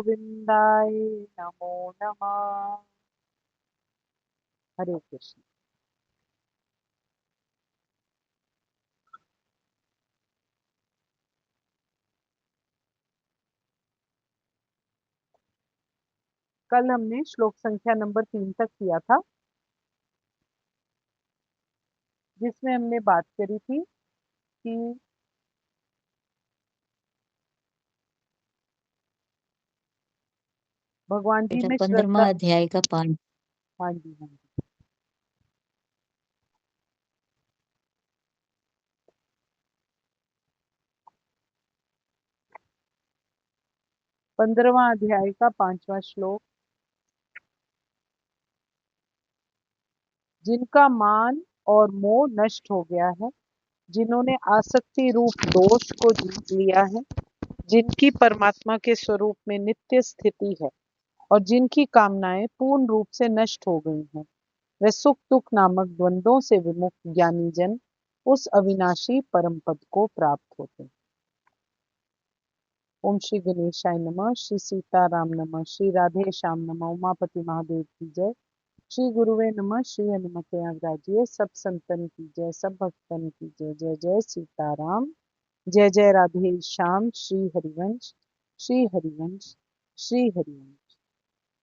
गोविंदाय नमो नमः। हरे कृष्ण। कल हमने श्लोक संख्या नंबर 3 तक किया था, जिसमें हमने बात करी थी कि भगवान जी बेटा में 15वां श्रद्धा। अध्याय का 5। हाँ जी, हाँ जी। 15वां अध्याय का 5वां श्लोक। जिनका मान और मोह नष्ट हो गया है, जिन्होंने आसक्ति रूप दोष को जीत लिया है, जिनकी परमात्मा के स्वरूप में नित्य स्थिति है और जिनकी कामनाएं पूर्ण रूप से नष्ट हो गई हैं, वे सुख दुख नामक द्वंद्वों से विमुक्त ज्ञानी जन उस अविनाशी परम पद को प्राप्त होते हैं। ओम श्री गणेशाय नमः, श्री सीताराम नमः, श्री राधे श्याम नमः, उमापति महादेव की जय। श्री गुरुवे नमः, श्री हनुमते अग्राजिए, सब संतन की जय, सब भक्तन की जय। जय जय सीताराम, जय जय राधे श्याम। श्री हरिवंश, श्री हरिवंश, श्री हरिवंश।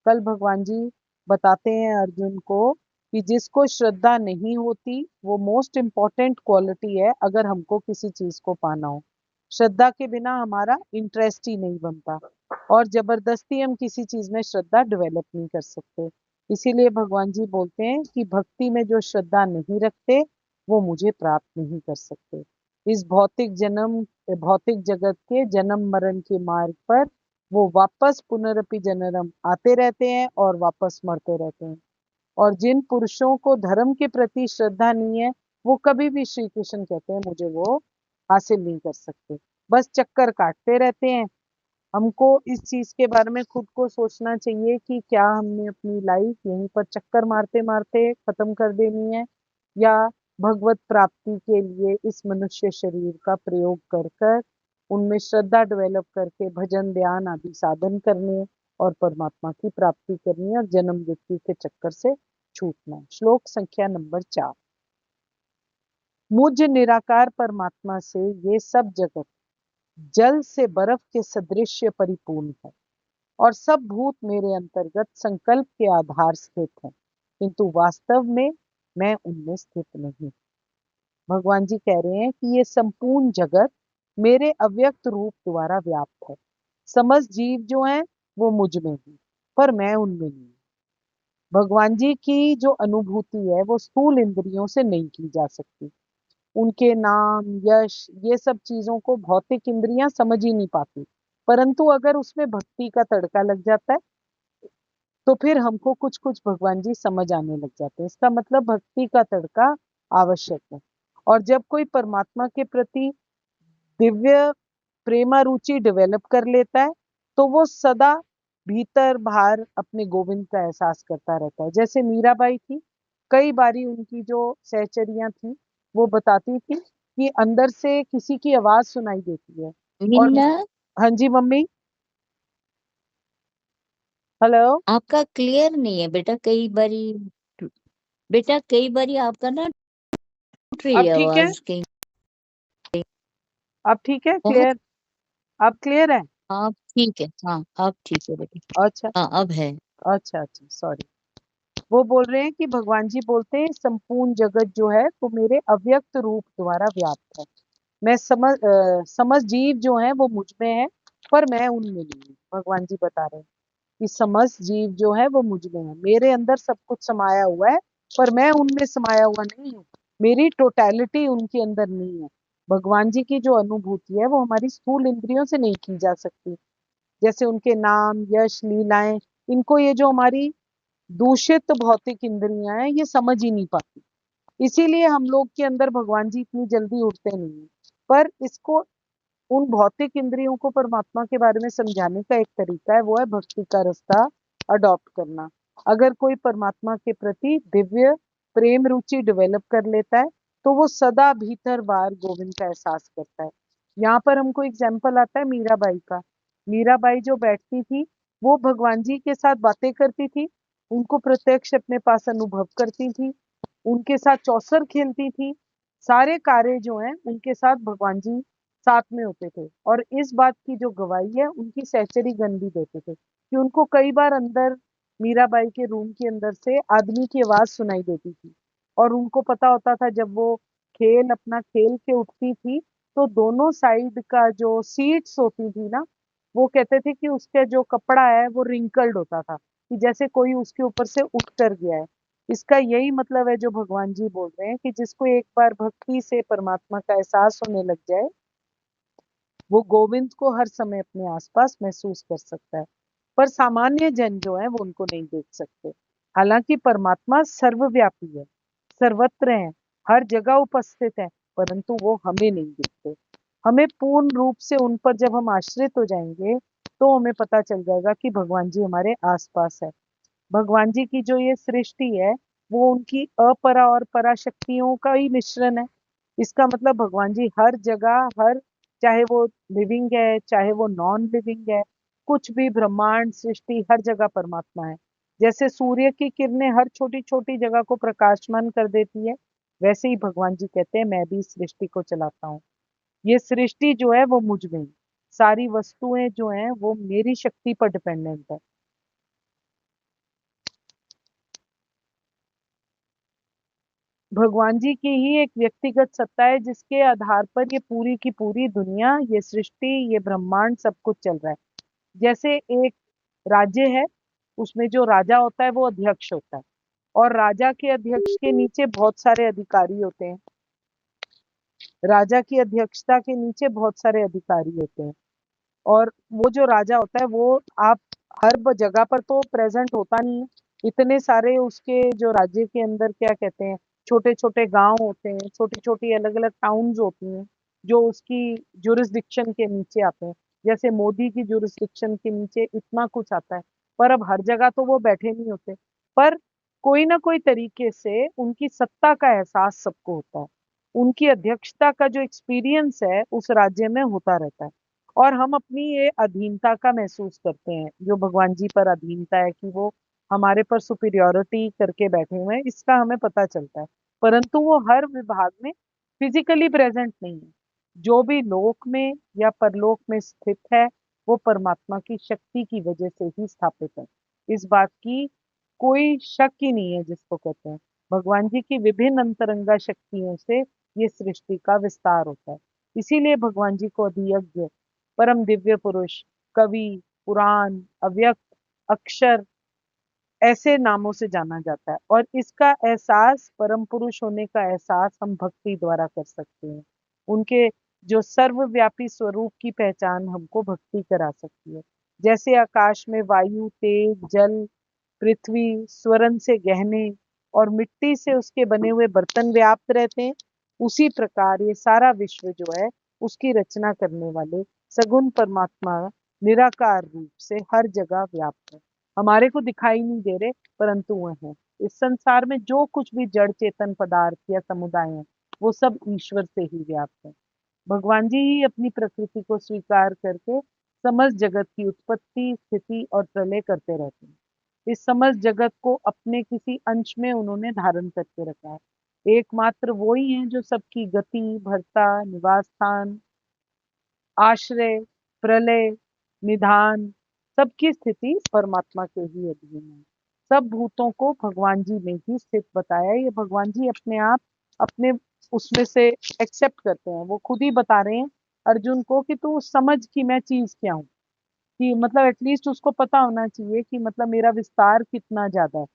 कल भगवान जी बताते हैं अर्जुन को कि जिसको श्रद्धा नहीं होती, वो मोस्ट इम्पॉर्टेंट क्वालिटी है अगर हमको किसी चीज को पाना हो। श्रद्धा के बिना हमारा इंटरेस्ट ही नहीं बनता और जबरदस्ती हम किसी चीज में श्रद्धा डेवलप नहीं कर सकते। इसीलिए भगवान जी बोलते हैं कि भक्ति में जो श्रद्धा नहीं रखते, वो मुझे प्राप्त नहीं कर सकते। इस भौतिक जगत के जन्म मरण के मार्ग पर वो वापस पुनरपि जननम आते रहते हैं और वापस मरते रहते हैं। और जिन पुरुषों को धर्म के प्रति श्रद्धा नहीं है, वो कभी भी, श्री कृष्ण कहते हैं, मुझे वो हासिल नहीं कर सकते। बस चक्कर काटते रहते हैं। हमको इस चीज के बारे में खुद को सोचना चाहिए कि क्या हमने अपनी लाइफ यहीं पर चक्कर मारते मारते खत्म कर देनी है, या भगवत प्राप्ति के लिए इस मनुष्य शरीर का प्रयोग कर कर उनमें श्रद्धा डेवलप करके भजन ध्यान आदि साधन करने और परमात्मा की प्राप्ति करनी है और जन्म मृत्यु के चक्कर से छूटना है। श्लोक संख्या नंबर 4। मुझ निराकार परमात्मा से ये सब जगत जल से बर्फ के सदृश परिपूर्ण है और सब भूत मेरे अंतर्गत संकल्प के आधार स्थित हैं, किंतु वास्तव में मैं उनमें स्थित नहीं। भगवान जी कह रहे हैं कि ये संपूर्ण जगत मेरे अव्यक्त रूप द्वारा व्याप्त है। समस्त जीव जो हैं वो मुझ में हैं, पर मैं उनमें नहीं। भगवान जी की जो अनुभूति है वो स्थूल इंद्रियों से नहीं की जा सकती। उनके नाम यश ये सब चीजों को भौतिक इंद्रियां समझ ही नहीं पाती, परंतु अगर उसमें भक्ति का तड़का लग जाता है तो फिर हमको कुछ कुछ भगवान जी समझ आने लग जाते हैं। इसका मतलब भक्ति का तड़का आवश्यक है। और जब कोई परमात्मा के प्रति दिव्य प्रेमा रुचि डेवलप कर लेता है, तो वो सदा भीतर बाहर अपने गोविंद का एहसास करता रहता है। जैसे मीराबाई थी, कई बारी उनकी जो सहचरियां थी वो बताती थी कि अंदर से किसी की आवाज सुनाई देती है। और मीना, हाँ जी मम्मी। हेलो। आपका क्लियर नहीं है बेटा। कई बारी आपका ना टूट रही अब है ठीक है? आवाज कहीं। अब ठीक है? बहुत। क्लियर? अब क्लियर है? आप ठीक है? हाँ, अब ठीक है बेटा। अच्छा, हाँ, अब है। अच्छा, अच्छा, सॉरी। वो बोल रहे हैं कि भगवान जी बोलते हैं संपूर्ण जगत जो है वो मेरे अव्यक्त रूप द्वारा व्याप्त है। मैं समस्त जीव जो है वो मुझ में है, पर मैं उनमें नहीं हूँ। भगवान जी बता रहे हैं कि समस्त जीव जो है वो मुझ में है, मेरे अंदर सब कुछ समाया हुआ है, पर मैं उनमें समाया हुआ नहीं हूँ। मेरी टोटैलिटी उनके अंदर नहीं है। भगवान जी की जो अनुभूति है वो हमारी स्थूल इंद्रियों से नहीं की जा सकती। जैसे उनके नाम यश लीलाएं, इनको ये जो हमारी दूषित भौतिक इंद्रियां हैं ये समझ ही नहीं पाती। इसीलिए हम लोग के अंदर भगवान जी इतनी जल्दी उठते नहीं है। पर इसको, उन भौतिक इंद्रियों को परमात्मा के बारे में समझाने का एक तरीका है, वो है भक्ति का रास्ता अडॉप्ट करना। अगर कोई परमात्मा के प्रति दिव्य प्रेम रुचि डेवलप कर लेता है, तो वो सदा भीतर बाहर गोविंद का एहसास करता है। यहाँ पर हमको एग्जाम्पल आता है मीराबाई का। मीराबाई जो बैठती थी वो भगवान जी के साथ बातें करती थी, उनको प्रत्यक्ष अपने पास अनुभव करती थी, उनके साथ चौसर खेलती थी। सारे कार्य जो हैं उनके साथ भगवान जी साथ में होते थे, और इस बात की जो गवाही है उनकी सहचरी गण भी देते थे कि उनको कई बार अंदर मीराबाई के रूम के अंदर से आदमी की आवाज सुनाई देती थी, और उनको पता होता था जब वो खेल अपना खेल के उठती थी तो दोनों साइड का जो सीट्स होती थी ना, वो कहते थे कि उसका जो कपड़ा है वो रिंकल्ड होता था, कि जैसे कोई उसके ऊपर से उठ कर गया है। इसका यही मतलब है जो भगवान जी बोल रहे हैं कि जिसको एक बार भक्ति से परमात्मा का एहसास होने लग जाए, वो गोविंद को हर समय अपने आसपास महसूस कर सकता है। पर सामान्य जन जो है वो उनको नहीं देख सकते। हालांकि परमात्मा सर्वव्यापी है, सर्वत्र है, हर जगह उपस्थित है, परंतु वो हमें नहीं दिखते। हमें पूर्ण रूप से उन पर जब हम आश्रित हो जाएंगे तो हमें पता चल जाएगा कि भगवान जी हमारे आसपास है। भगवान जी की जो ये सृष्टि है वो उनकी अपरा और परा शक्तियों का ही मिश्रण है। इसका मतलब भगवान जी हर जगह, हर, चाहे वो लिविंग है चाहे वो नॉन लिविंग है, कुछ भी ब्रह्मांड सृष्टि हर जगह परमात्मा है। जैसे सूर्य की किरणें हर छोटी छोटी जगह को प्रकाशमान कर देती है, वैसे ही भगवान जी कहते हैं मैं भी इस सृष्टि को चलाता हूँ। ये सृष्टि जो है वो मुझ में है। सारी वस्तुएं जो हैं वो मेरी शक्ति पर डिपेंडेंट है। भगवान जी की ही एक व्यक्तिगत सत्ता है जिसके आधार पर ये पूरी की पूरी दुनिया, ये सृष्टि, ये ब्रह्मांड सब कुछ चल रहा है। जैसे एक राज्य है, उसमें जो राजा होता है वो अध्यक्ष होता है, और राजा के अध्यक्ष के नीचे बहुत सारे अधिकारी होते हैं। राजा की अध्यक्षता के नीचे बहुत सारे अधिकारी होते हैं, और वो जो राजा होता है वो, आप, हर जगह पर तो प्रेजेंट होता नहीं है। इतने सारे उसके जो राज्य के अंदर क्या कहते हैं, छोटे छोटे गांव होते हैं, छोटी छोटी अलग अलग टाउन्स होती हैं जो उसकी जुरिस्डिक्शन के नीचे आते हैं। जैसे मोदी की जुरिस्डिक्शन के नीचे इतना कुछ आता है, पर अब हर जगह तो वो बैठे नहीं होते, पर कोई ना कोई तरीके से उनकी सत्ता का एहसास सबको होता है। उनकी अध्यक्षता का जो एक्सपीरियंस है उस राज्य में होता रहता है, और हम अपनी ये अधीनता का महसूस करते हैं, जो भगवान जी पर अधीनता है कि वो हमारे पर सुपीरियोरिटी करके बैठे हुए हैं, इसका हमें पता चलता है। परंतु वो हर विभाग में फिजिकली प्रेजेंट नहीं है। जो भी लोक में या परलोक में स्थित है वो परमात्मा की शक्ति की वजह से ही स्थापित है। इस बात की कोई शक ही नहीं है, जिसको कहते हैं भगवान जी की विभिन्न अंतरंगा शक्तियों से ये सृष्टि का विस्तार होता है। इसीलिए भगवान जी को अधियज्ञ, परम दिव्य पुरुष, कवि, पुराण, अव्यक्त, अक्षर, ऐसे नामों से जाना जाता है, और इसका एहसास, परम पुरुष होने का एहसास हम भक्ति द्वारा कर सकते हैं। उनके जो सर्वव्यापी स्वरूप की पहचान हमको भक्ति करा सकती है। जैसे आकाश में वायु, तेज, जल, पृथ्वी, स्वरण से गहने और मिट्टी से उसके बने हुए बर्तन व्याप्त रहते हैं, उसी प्रकार ये सारा विश्व जो है उसकी रचना करने वाले सगुण परमात्मा निराकार रूप से हर जगह व्याप्त है। हमारे को दिखाई नहीं दे रहे, परंतु वह है। इस संसार में जो कुछ भी जड़ चेतन पदार्थ या समुदाय है वो सब ईश्वर से ही व्याप्त है। भगवान जी ही अपनी प्रकृति को स्वीकार करके समस्त जगत की उत्पत्ति, स्थिति और प्रलय करते रहते हैं। इस समस्त जगत को अपने किसी अंश में उन्होंने धारण करके रखा है। एकमात्र वो ही है जो सबकी गति, भरता, निवास स्थान, आश्रय, प्रलय, निधान, सबकी स्थिति परमात्मा के ही अधीन है। सब भूतों को भगवान जी में ही स्थित बताया है। ये भगवान जी अपने आप अपने उसमें से एक्सेप्ट करते हैं, वो खुद ही बता रहे हैं अर्जुन को कि तू समझ कि मैं चीज क्या हूँ, कि मतलब एटलीस्ट उसको पता होना चाहिए कि मतलब मेरा विस्तार कितना ज्यादा है।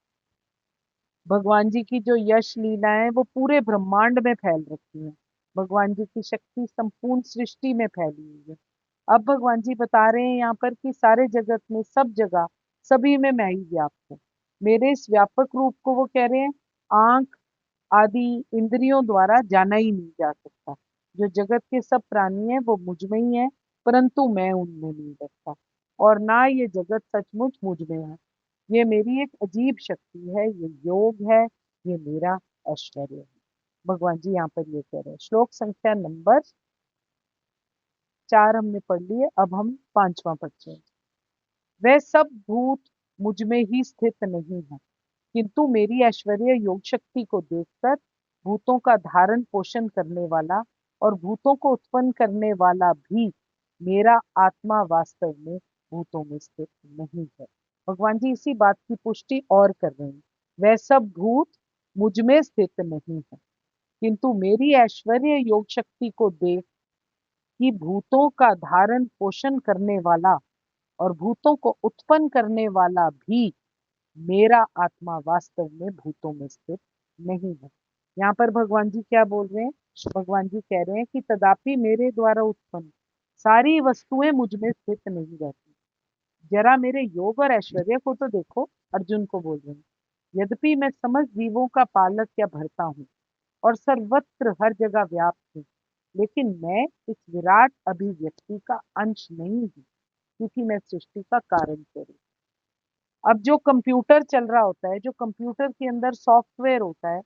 भगवान जी की जो यश लीलाएं वो पूरे ब्रह्मांड में फैल रखी हैं। भगवान जी की शक्ति संपूर्ण सृष्टि में फैली हुई है। अब भगवान जी बता रहे हैं यहाँ पर कि सारे जगत में, सब जगह, सभी में मैं ही व्याप्त हूँ। मेरे इस व्यापक रूप को वो कह रहे हैं आंख आदि इंद्रियों द्वारा जाना ही नहीं जा सकता। जो जगत के सब प्राणी हैं वो मुझ में ही है, परंतु मैं उनमें नहीं रहता, और ना ये जगत सचमुच मुझ में है। ये मेरी एक अजीब शक्ति है, ये योग है, ये मेरा ऐश्वर्य है। भगवान जी यहाँ पर ये कह रहे हैं। श्लोक संख्या नंबर 4 हमने पढ़ ली है, अब हम 5वां पढ़ते हैं। वह सब भूत मुझ में ही स्थित नहीं है, किंतु मेरी ऐश्वर्य योग शक्ति को देखकर भूतों का धारण पोषण करने वाला और भूतों को उत्पन्न करने वाला भी मेरा आत्मा वास्तव में भूतों में स्थित नहीं है। भगवान जी इसी बात की पुष्टि और कर रहे हैं। वह सब भूत मुझ में स्थित नहीं है, किंतु मेरी ऐश्वर्य योग शक्ति को देख कि भूतों का धारण पोषण करने वाला और भूतों को उत्पन्न करने वाला भी मेरा आत्मा वास्तव में भूतों में स्थित नहीं है। यहाँ पर भगवान जी क्या बोल रहे हैं? भगवान जी कह रहे हैं कि तदापि मेरे द्वारा उत्पन्न सारी वस्तुएं मुझ में स्थित नहीं रहती। जरा मेरे योग और ऐश्वर्य को तो देखो। अर्जुन को बोल रहे हैं, यद्यपि मैं समस्त जीवों का पालक या भरता हूँ और सर्वत्र हर जगह व्याप्त हूँ, लेकिन मैं इस विराट अभिव्यक्ति का अंश नहीं हूँ, क्योंकि मैं सृष्टि का कारण स्वरूप। अब जो कंप्यूटर चल रहा होता है, जो कंप्यूटर के अंदर सॉफ्टवेयर होता है,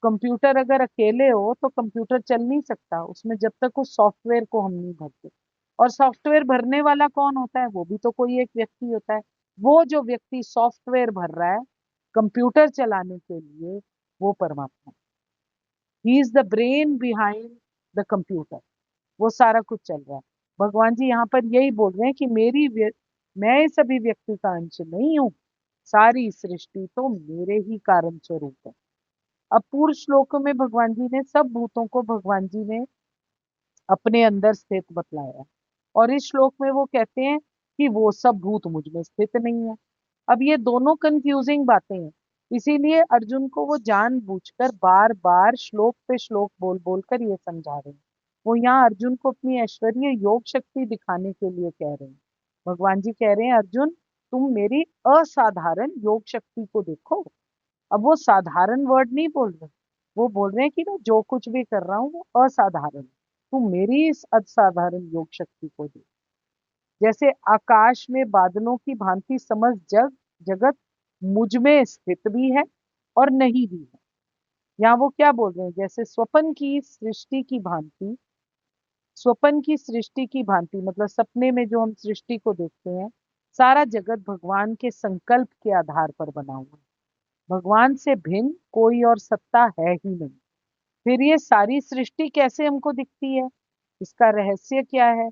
कंप्यूटर अगर अकेले हो तो कंप्यूटर चल नहीं सकता उसमें जब तक उस सॉफ्टवेयर को हम नहीं भरते। और सॉफ्टवेयर भरने वाला कौन होता है? वो भी तो कोई एक व्यक्ति होता है। वो जो व्यक्ति सॉफ्टवेयर भर रहा है कंप्यूटर चलाने के लिए, वो परमात्मा, he is the brain behind the computer. वो सारा कुछ चल रहा है। भगवान जी यहाँ पर यही बोल रहे हैं कि मैं इस अभिव्यक्ति का अंश नहीं हूँ, सारी सृष्टि तो मेरे ही कारण स्वरूप है। अब पूर्व श्लोकों में भगवान जी ने सब भूतों को भगवान जी ने अपने अंदर स्थित बतलाया, और इस श्लोक में वो कहते हैं कि वो सब भूत मुझ में स्थित नहीं है। अब ये दोनों कंफ्यूजिंग बातें हैं, इसीलिए अर्जुन को वो जानबूझकर बार बार श्लोक पे श्लोक बोल बोल कर ये समझा रहे हैं। वो यहाँ अर्जुन को अपनी ऐश्वर्य योग शक्ति दिखाने के लिए कह रहे हैं। भगवान जी कह रहे हैं, अर्जुन तुम मेरी असाधारण योग शक्ति को देखो। अब वो साधारण वर्ड नहीं बोल रहे, वो बोल रहे हैं कि मैं जो कुछ भी कर रहा हूँ वो असाधारण है। तुम मेरी इस असाधारण योग शक्ति को देखो। जैसे आकाश में बादलों की भांति समस्त जगत मुझ में स्थित भी है और नहीं भी है। यहाँ वो क्या बोल रहे हैं? जैसे स्वप्न की सृष्टि की भांति, मतलब सपने में जो हम सृष्टि को देखते हैं, सारा जगत भगवान के संकल्प के आधार पर बना हुआ है। भगवान से भिन्न कोई और सत्ता है ही नहीं। फिर ये सारी सृष्टि कैसे हमको दिखती है? इसका रहस्य क्या है?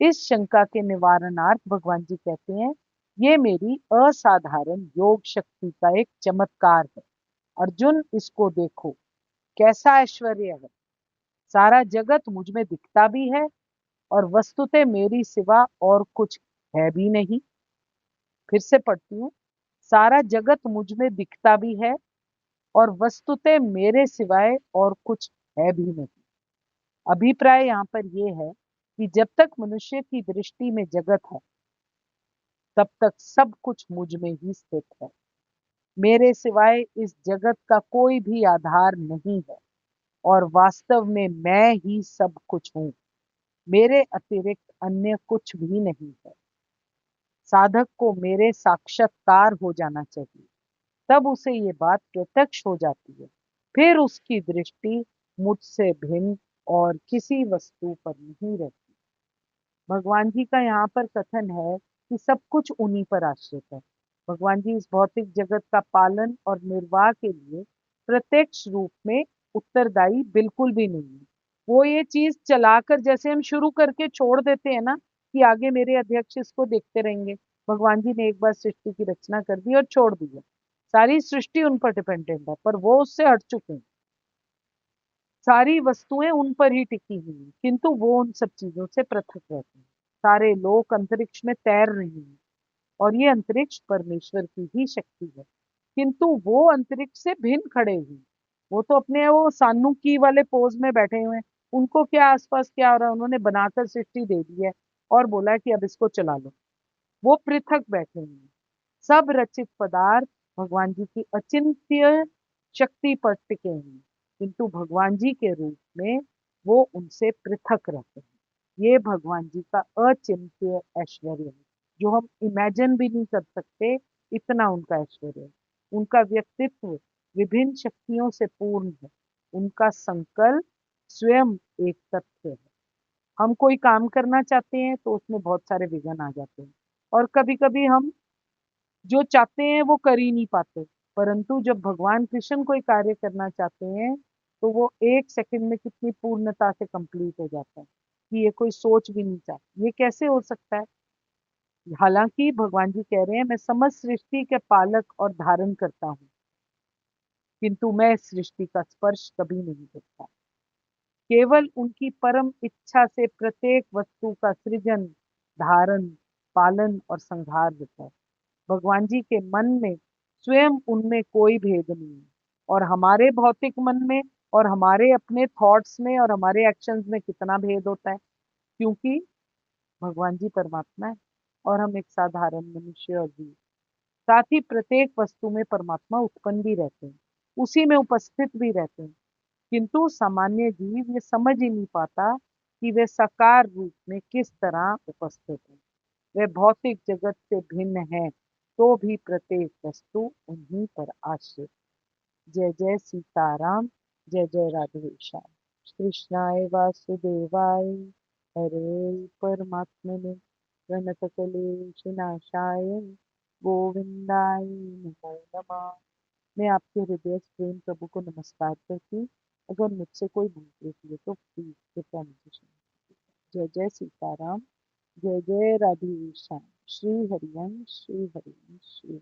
इस शंका के निवारणार्थ भगवान जी कहते हैं, ये मेरी असाधारण योग शक्ति का एक चमत्कार है। अर्जुन इसको देखो, कैसा ऐश्वर्य है। सारा जगत मुझ में दिखता भी है और वस्तुतः मेरी सिवा और कुछ है भी नहीं। फिर से पढ़ती हूँ, सारा जगत मुझ में दिखता भी है और वस्तुतः मेरे सिवाय और कुछ है भी नहीं। अभिप्राय यहाँ पर यह है कि जब तक मनुष्य की दृष्टि में जगत है, तब तक सब कुछ मुझ में ही स्थित है। मेरे सिवाय इस जगत का कोई भी आधार नहीं है और वास्तव में मैं ही सब कुछ हूँ। मेरे अतिरिक्त अन्य कुछ भी नहीं है। साधक को मेरे साक्षात्कार हो जाना चाहिए, तब उसे ये बात प्रत्यक्ष हो जाती है। फिर उसकी दृष्टि मुझसे भिन्न और किसी वस्तु पर नहीं रहती। भगवान जी का यहाँ पर कथन है कि सब कुछ उन्हीं पर आश्रित है। भगवान जी इस भौतिक जगत का पालन और निर्वाह के लिए प्रत्यक्ष रूप में उत्तरदायी बिल्कुल भी नहीं है। वो ये चीज चलाकर, जैसे हम शुरू करके छोड़ देते हैं ना कि आगे मेरे अध्यक्ष इसको देखते रहेंगे, भगवान जी ने एक बार सृष्टि की रचना कर दी और छोड़ दी है। सारी सृष्टि उन पर डिपेंडेंट है, पर वो उससे हट चुके हैं। सारी वस्तुएं उन पर ही टिकी हुई हैं, किंतु वो उन सब चीजों से पृथक रहते हैं। सारे लोक अंतरिक्ष में तैर रहे हैं और ये अंतरिक्ष परमेश्वर की ही शक्ति है, किंतु वो अंतरिक्ष से भिन्न खड़े हुए हैं। वो तो अपने वो सानुकी वाले पोज में बैठे हुए हैं। उनको क्या आसपास क्या हो रहा है, उन्होंने बनाकर सृष्टि दे दी है और बोला है कि अब इसको चला लो। वो पृथक बैठे हुए हैं। सब रचित पदार्थ भगवान जी की अचिंत्य शक्ति पर टिके हैं, किंतु भगवान जी के रूप में वो उनसे पृथक रहते हैं। ये भगवान जी का अचिंत्य ऐश्वर्य है, जो हम इमेजिन भी नहीं कर सकते, इतना उनका ऐश्वर्य है। उनका व्यक्तित्व विभिन्न शक्तियों से पूर्ण है। उनका संकल्प स्वयं एक तथ्य है। हम कोई काम करना चाहते हैं तो उसमें बहुत सारे विघ्न आ जाते हैं। और कभी कभी हम जो चाहते हैं वो कर ही नहीं पाते, परंतु जब भगवान कृष्ण कोई कार्य करना चाहते हैं तो वो 1 सेकंड में कितनी पूर्णता से कंप्लीट हो जाता है कि ये कोई सोच भी नहीं चाहता। ये कैसे हो सकता है? हालांकि भगवान जी कह रहे हैं मैं समस्त सृष्टि के पालक और धारण करता हूँ, किंतु मैं इस सृष्टि का स्पर्श कभी नहीं करता। केवल उनकी परम इच्छा से प्रत्येक वस्तु का सृजन, धारण, पालन और संहार होता है। भगवान जी के मन में स्वयं उनमें कोई भेद नहीं है, और हमारे भौतिक मन में और हमारे अपने थॉट्स में और हमारे एक्शंस में कितना भेद होता है, क्योंकि भगवान जी परमात्मा है और हम एक साधारण मनुष्य और जीव। साथ ही प्रत्येक वस्तु में परमात्मा उत्पन्न भी रहते हैं, उसी में उपस्थित भी रहते हैं, किंतु सामान्य जीव ये समझ ही नहीं पाता कि वे साकार रूप में किस तरह उपस्थित है। वे भौतिक जगत से भिन्न है, तो भी प्रत्येक वस्तु उन्हीं पर आश्रित। जय जय सीताराम, जय जय राधे श्याम। कृष्णाय वासुदेवाय, हरे परमात्मने, प्रणतकलेशनाशाय, गोविंदाय नमो नमः। मैं आपके हृदय से प्रेम प्रभु को नमस्कार करती हूँ। अगर मुझसे कोई भूल होती है तो प्लीज कृपया मुझे क्षमा। जय जय सीताराम, जय जय राधे श्याम। श्री हरिवंश, श्री हरिवंश, श्री